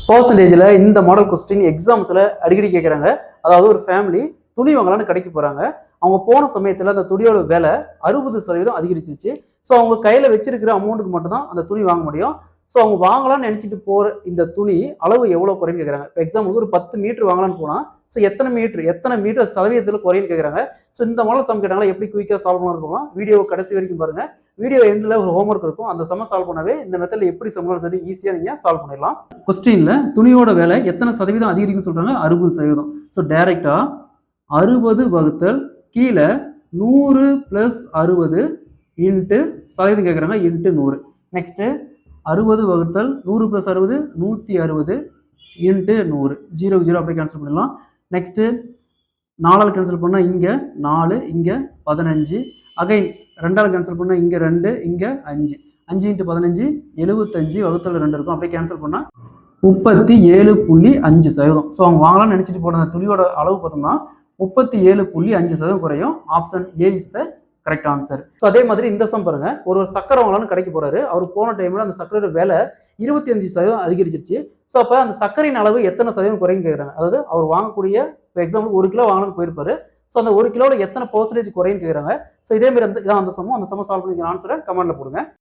பர்சன்டேஜில் இந்த model question எக்ஸாம்ஸில் அடிக்கடி கேட்குறாங்க. அதாவது ஒரு ஃபேமிலி துணி வாங்கலான்னு கடைக்கு போகிறாங்க. அவங்க போன சமயத்தில் அந்த துணியோட விலை 60% அதிகரிச்சிச்சு. ஸோ அவங்க கையில் வச்சிருக்கிற அமௌண்ட்டுக்கு மட்டும்தான் அந்த துணி வாங்க முடியும். ஸோ அவங்க வாங்கலாம்னு நினச்சிட்டு போகிற இந்த துணி அளவு எவ்வளோ குறைன்னு கேட்குறாங்க. இப்போ எக்ஸாம்பிளுக்கு ஒரு 10 மீட்டர் வாங்கலான்னு போனால் ஸோ எத்தனை மீட்டர் சதவீதத்தில் குறைன்னு கேட்குறாங்க. ஸோ இந்த மாடல் சம் கேட்டாங்களா எப்படி குயிக்காக சால்வ் பண்ணலாம் போகலாம். வீடியோ கடைசி வரைக்கும் பாருங்கள். வீடியோ எண்டில் ஒரு ஹோம்ஒர்க் இருக்கும். அந்த சம சால்வ் பண்ணவே இந்த மெத்தடில் எப்படி சம்லாம் சரி ஈஸியாக நீங்கள் சால்வ் பண்ணிடலாம். கொஸ்டினில் துணியோட விலை எத்தனை சதவீதம் அதிகரிக்குன்னு சொல்கிறாங்க? 60%. ஸோ டைரெக்டாக 60 வகுத்தல் கீழே 100 + 60 இன்ட்டு சதவீதம் கேட்குறாங்க இன்ட்டு 100. நெக்ஸ்ட்டு 60 வகுத்தல் 100 + 60 160 இன்ட்டு 100. 0 0 அப்படியே கேன்சல் பண்ணிடலாம். நெக்ஸ்ட்டு 4ஆல் கேன்சல் பண்ணால் இங்கே 4, இங்கே 15. அகைன் 2ஆல் கேன்சல் பண்ணால் இங்கே 2, இங்கே 5. 5 × 15 75 வகுத்தல் 2 இருக்கும். அப்படியே கேன்சல் பண்ணால் 37.5%. ஸோ அவங்க வாங்கலாம்னு நினச்சிட்டு போன அந்த துணியோட அளவு பார்த்தோம்னா 37.5% குறையும். Option A is the correct answer. So அதே மாதிரி இந்த சம் பாருங்க. ஒரு சக்கரை வாங்கலாம்னு கடைக்கு போறாரு. அவர் போன டைம்ல அந்த சக்கரையோட விலை 25% அதிகரிச்சிருச்சு. ஸோ அப்போ அந்த சர்க்கரையின் அளவு எத்தனை சதவீதம் குறையும் கேட்குறாங்க. அதாவது அவர் வாங்கக்கூடிய இப்போ எக்ஸாம்பிள் 1 கிலோ வாங்கலாம்னு போயிருப்பாரு. ஸோ அந்த 1 கிலோவில் எத்தனை % குறையும் கேட்குறாங்க. ஸோ இதே மாதிரி இதான் அந்த சமம். அந்த சமம் சால்வ் பண்ணிக்கிற ஆன்சரை கமெண்ட்ல போடுங்க.